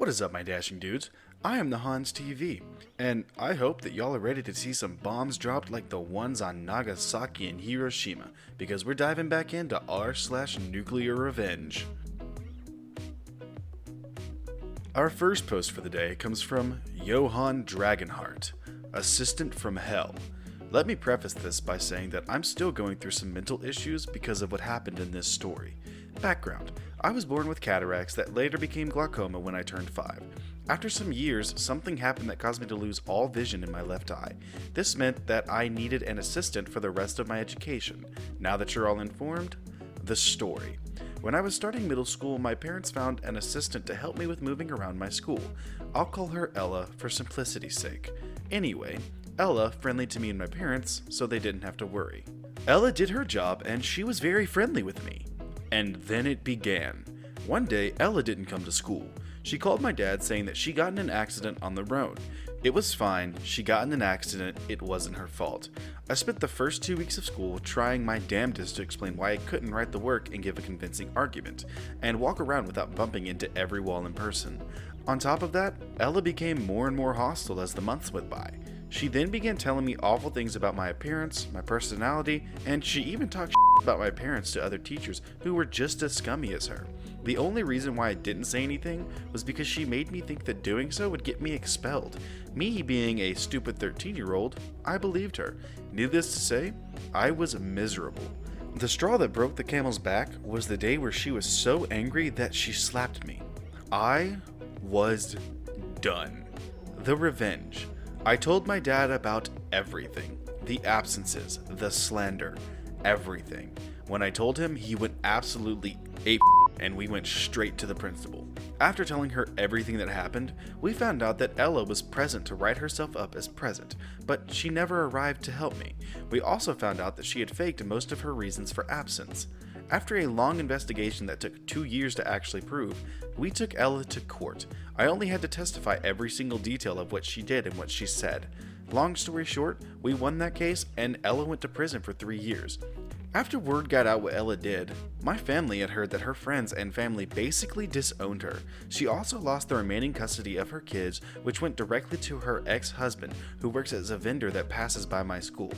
What is up, my dashing dudes? I am the Hans TV, and I hope that y'all are ready to see some bombs dropped like the ones on Nagasaki and Hiroshima, because we're diving back into r/nuclear revenge. Our first post for the day comes from Johann Dragonheart, Assistant from Hell. Let me preface this by saying that I'm still going through some mental issues because of what happened in this story. Background: I was born with cataracts that later became glaucoma when I turned 5. After some years, something happened that caused me to lose all vision in my left eye. This meant that I needed an assistant for the rest of my education. Now that you're all informed, the story. When I was starting middle school, my parents found an assistant to help me with moving around my school. I'll call her Ella for simplicity's sake. Anyway, Ella friendly to me and my parents, so they didn't have to worry. Ella did her job and she was very friendly with me. And then it began. One day, Ella didn't come to school. She called my dad saying that she got in an accident on the road. It was fine, she got in an accident, it wasn't her fault. I spent the first 2 weeks of school trying my damnedest to explain why I couldn't write the work and give a convincing argument, and walk around without bumping into every wall in person. On top of that, Ella became more and more hostile as the months went by. She then began telling me awful things about my appearance, my personality, and she even talked about my parents to other teachers who were just as scummy as her. The only reason why I didn't say anything was because she made me think that doing so would get me expelled. Me being a stupid 13-year-old, I believed her. Needless to say, I was miserable. The straw that broke the camel's back was the day where she was so angry that she slapped me. I was done. The revenge. I told my dad about everything. The absences, the slander, everything. When I told him, he went absolutely ape and we went straight to the principal. After telling her everything that happened, we found out that Ella was present to write herself up as present, but she never arrived to help me. We also found out that she had faked most of her reasons for absence. After a long investigation that took 2 years to actually prove, we took Ella to court. I only had to testify every single detail of what she did and what she said. Long story short, we won that case and Ella went to prison for 3 years. After word got out what Ella did, my family had heard that her friends and family basically disowned her. She also lost the remaining custody of her kids, which went directly to her ex-husband, who works as a vendor that passes by my school.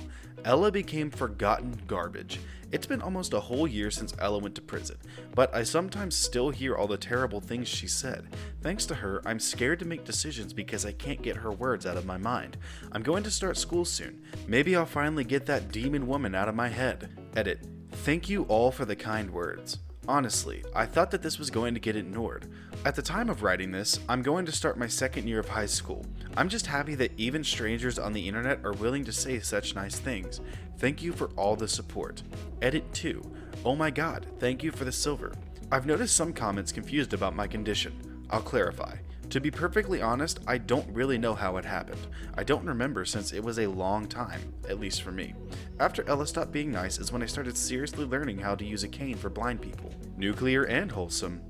Ella became forgotten garbage. It's been almost a whole year since Ella went to prison, but I sometimes still hear all the terrible things she said. Thanks to her, I'm scared to make decisions because I can't get her words out of my mind. I'm going to start school soon. Maybe I'll finally get that demon woman out of my head. Edit. Thank you all for the kind words. Honestly, I thought that this was going to get ignored. At the time of writing this, I'm going to start my second year of high school. I'm just happy that even strangers on the internet are willing to say such nice things. Thank you for all the support. Edit 2. Oh my god, thank you for the silver. I've noticed some comments confused about my condition. I'll clarify. To be perfectly honest, I don't really know how it happened. I don't remember since it was a long time, at least for me. After Ella stopped being nice is when I started seriously learning how to use a cane for blind people. Nuclear and wholesome.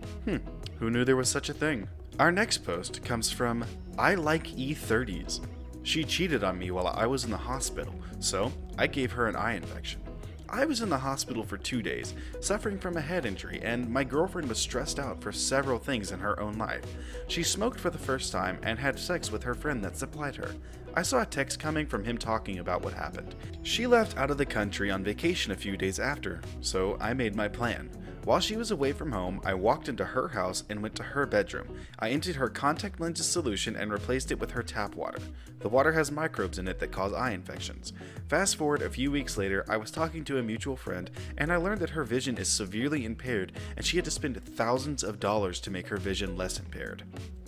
Who knew there was such a thing? Our next post comes from I Like E30s. She cheated on me while I was in the hospital, so I gave her an eye infection. I was in the hospital for 2 days, suffering from a head injury, and my girlfriend was stressed out for several things in her own life. She smoked for the first time and had sex with her friend that supplied her. I saw a text coming from him talking about what happened. She left out of the country on vacation a few days after, so I made my plan. While she was away from home, I walked into her house and went to her bedroom. I emptied her contact lenses solution and replaced it with her tap water. The water has microbes in it that cause eye infections. Fast forward a few weeks later, I was talking to a mutual friend and I learned that her vision is severely impaired and she had to spend thousands of dollars to make her vision less impaired.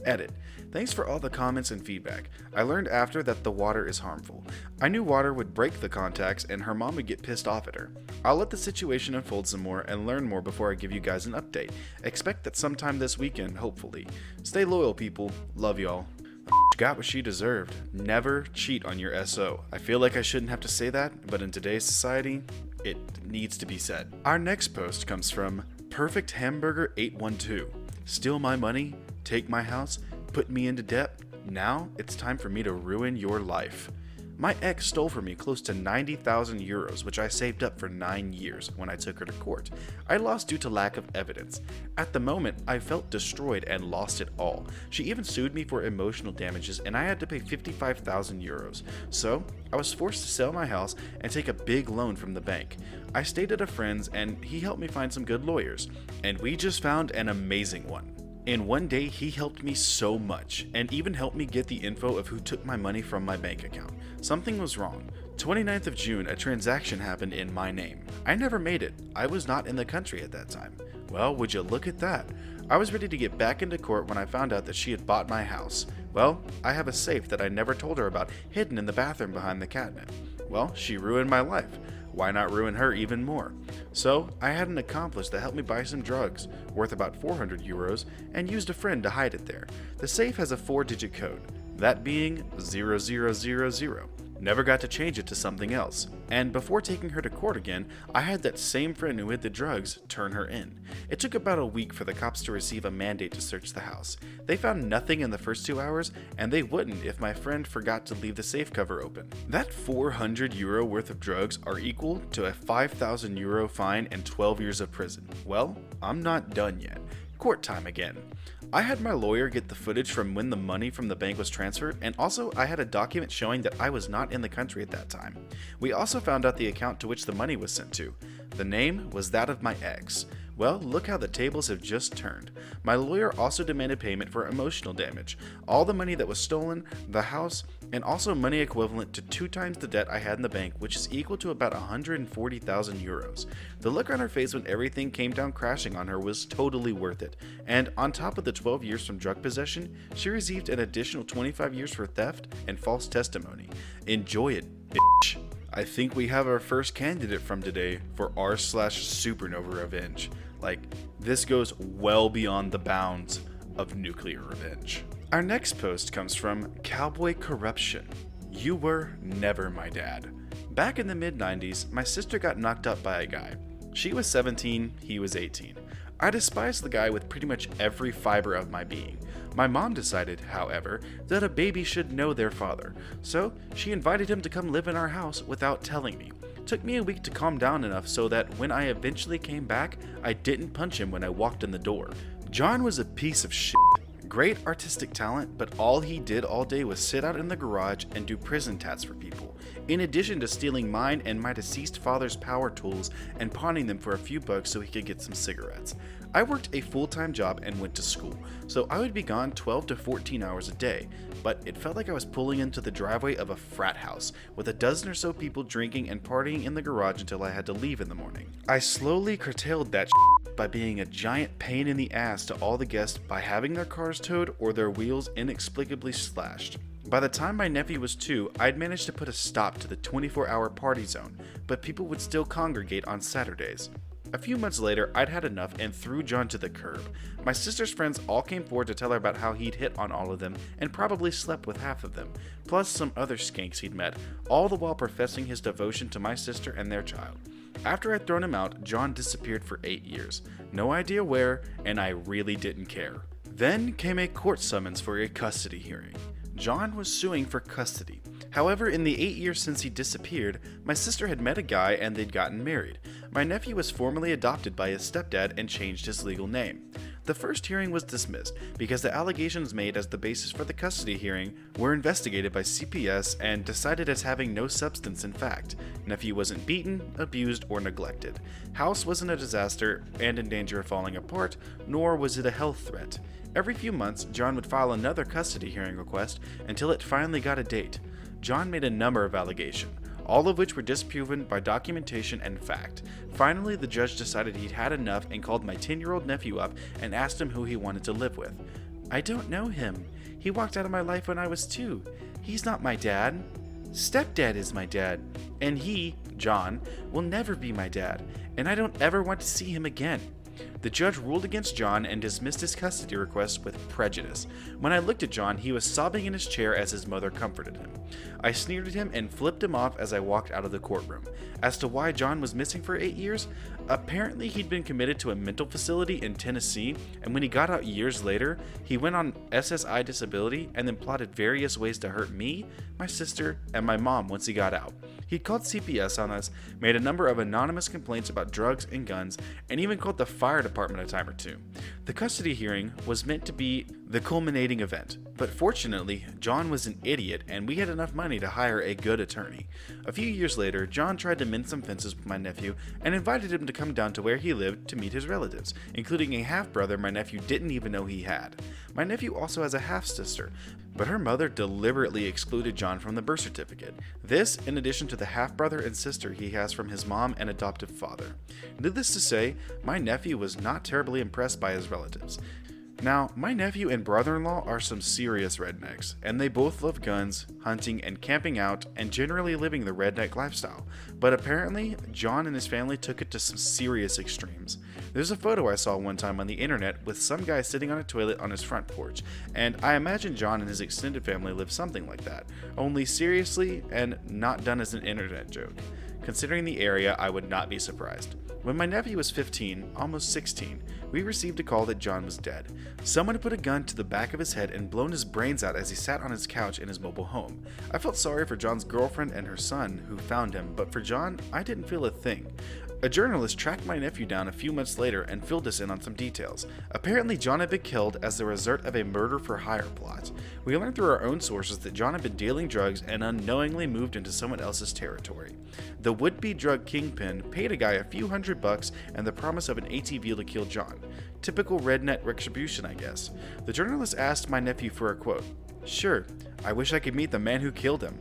Edit. Thanks for all the comments and feedback. I learned after that the water is harmful. I knew water would break the contacts and her mom would get pissed off at her. I'll let the situation unfold some more and learn more before I give you guys an update. Expect that sometime this weekend, hopefully. Stay loyal, people. Love y'all. Got what she deserved. Never cheat on your SO. I feel like I shouldn't have to say that, but in today's society, it needs to be said. Our next post comes from Perfect Hamburger 812. Steal my money, take my house, put me into debt. Now it's time for me to ruin your life. My ex stole from me close to 90,000 euros, which I saved up for 9 years when I took her to court. I lost due to lack of evidence. At the moment, I felt destroyed and lost it all. She even sued me for emotional damages and I had to pay 55,000 euros. So, I was forced to sell my house and take a big loan from the bank. I stayed at a friend's and he helped me find some good lawyers. And we just found an amazing one. In one day, he helped me so much, and even helped me get the info of who took my money from my bank account. Something was wrong. 29th of June, a transaction happened in my name. I never made it. I was not in the country at that time. Well, would you look at that? I was ready to get back into court when I found out that she had bought my house. Well, I have a safe that I never told her about hidden in the bathroom behind the cabinet. Well, she ruined my life. Why not ruin her even more? So, I had an accomplice that helped me buy some drugs, worth about 400 euros, and used a friend to hide it there. The safe has a 4-digit code, that being 0000. Never got to change it to something else. And before taking her to court again, I had that same friend who hid the drugs turn her in. It took about a week for the cops to receive a mandate to search the house. They found nothing in the first 2 hours, and they wouldn't if my friend forgot to leave the safe cover open. That 400 euro worth of drugs are equal to a 5,000 euro fine and 12 years of prison. Well, I'm not done yet. Court time again. I had my lawyer get the footage from when the money from the bank was transferred, and also I had a document showing that I was not in the country at that time. We also found out the account to which the money was sent to. The name was that of my ex. Well, look how the tables have just turned. My lawyer also demanded payment for emotional damage, all the money that was stolen, the house, and also money equivalent to 2 times the debt I had in the bank, which is equal to about 140,000 euros. The look on her face when everything came down crashing on her was totally worth it, and on top of the 12 years from drug possession, she received an additional 25 years for theft and false testimony. Enjoy it, bitch. I think we have our first candidate from today for r/supernova revenge. Like, this goes well beyond the bounds of nuclear revenge. Our next post comes from Cowboy Corruption. You were never my dad. Back in the mid-90s, my sister got knocked up by a guy. She was 17, he was 18. I despised the guy with pretty much every fiber of my being. My mom decided, however, that a baby should know their father, so she invited him to come live in our house without telling me. Took me a week to calm down enough so that when I eventually came back, I didn't punch him when I walked in the door. John was a piece of shit. Great artistic talent, but all he did all day was sit out in the garage and do prison tats for people, in addition to stealing mine and my deceased father's power tools and pawning them for a few bucks so he could get some cigarettes. I worked a full-time job and went to school, so I would be gone 12 to 14 hours a day, but it felt like I was pulling into the driveway of a frat house, with a dozen or so people drinking and partying in the garage until I had to leave in the morning. I slowly curtailed that by being a giant pain in the ass to all the guests by having their cars towed or their wheels inexplicably slashed. By the time my nephew was 2, I'd managed to put a stop to the 24-hour party zone, but people would still congregate on Saturdays. A few months later, I'd had enough and threw John to the curb. My sister's friends all came forward to tell her about how he'd hit on all of them and probably slept with half of them, plus some other skanks he'd met, all the while professing his devotion to my sister and their child. After I'd thrown him out, John disappeared for 8 years. No idea where, and I really didn't care. Then came a court summons for a custody hearing. John was suing for custody. However, in the 8 years since he disappeared, my sister had met a guy and they'd gotten married. My nephew was formally adopted by his stepdad and changed his legal name. The first hearing was dismissed because the allegations made as the basis for the custody hearing were investigated by CPS and decided as having no substance in fact. Nephew wasn't beaten, abused, or neglected. House wasn't a disaster and in danger of falling apart, nor was it a health threat. Every few months, John would file another custody hearing request until it finally got a date. John made a number of allegations, all of which were disproven by documentation and fact. Finally, the judge decided he'd had enough and called my 10-year-old nephew up and asked him who he wanted to live with. I don't know him. He walked out of my life when I was 2. He's not my dad. Stepdad is my dad. And he, John, will never be my dad. And I don't ever want to see him again. The judge ruled against John and dismissed his custody request with prejudice. When I looked at John, he was sobbing in his chair as his mother comforted him. I sneered at him and flipped him off as I walked out of the courtroom. As to why John was missing for 8 years, apparently he'd been committed to a mental facility in Tennessee, and when he got out years later, he went on SSI disability and then plotted various ways to hurt me, my sister, and my mom once he got out. He called CPS on us, made a number of anonymous complaints about drugs and guns, and even called the fire department a time or two. The custody hearing was meant to be the culminating event, but fortunately, John was an idiot and we had enough money to hire a good attorney. A few years later, John tried to mend some fences with my nephew and invited him to come down to where he lived to meet his relatives, including a half-brother my nephew didn't even know he had. My nephew also has a half-sister, but her mother deliberately excluded John from the birth certificate. This, in addition to the half-brother and sister he has from his mom and adoptive father. Needless to say, my nephew was not terribly impressed by his relatives. Now, my nephew and brother-in-law are some serious rednecks, and they both love guns, hunting, and camping out, and generally living the redneck lifestyle. But apparently, John and his family took it to some serious extremes. There's a photo I saw one time on the internet with some guy sitting on a toilet on his front porch, and I imagine John and his extended family live something like that, only seriously and not done as an internet joke. Considering the area, I would not be surprised. When my nephew was 15, almost 16, we received a call that John was dead. Someone had put a gun to the back of his head and blown his brains out as he sat on his couch in his mobile home. I felt sorry for John's girlfriend and her son who found him, but for John, I didn't feel a thing. A journalist tracked my nephew down a few months later and filled us in on some details. Apparently, John had been killed as the result of a murder-for-hire plot. We learned through our own sources that John had been dealing drugs and unknowingly moved into someone else's territory. The would-be drug kingpin paid a guy a few $100 and the promise of an ATV to kill John. Typical redneck retribution, I guess. The journalist asked my nephew for a quote. "Sure, I wish I could meet the man who killed him."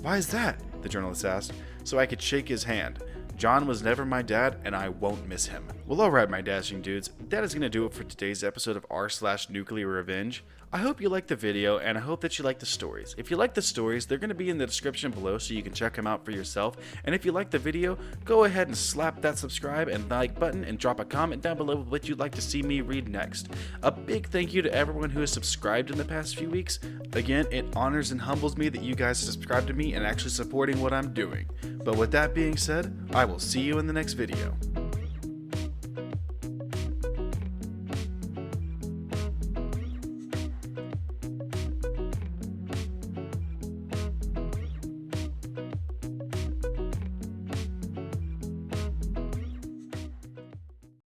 "Why is that?" the journalist asked. "So I could shake his hand. John was never my dad, and I won't miss him." Well, alright, my dashing dudes, that is going to do it for today's episode of r/NuclearRevenge. I hope you liked the video, and I hope that you liked the stories. If you like the stories, they're going to be in the description below so you can check them out for yourself. And if you like the video, go ahead and slap that subscribe and like button and drop a comment down below with what you'd like to see me read next. A big thank you to everyone who has subscribed in the past few weeks. Again, it honors and humbles me that you guys subscribe to me and actually supporting what I'm doing. But with that being said, I will see you in the next video.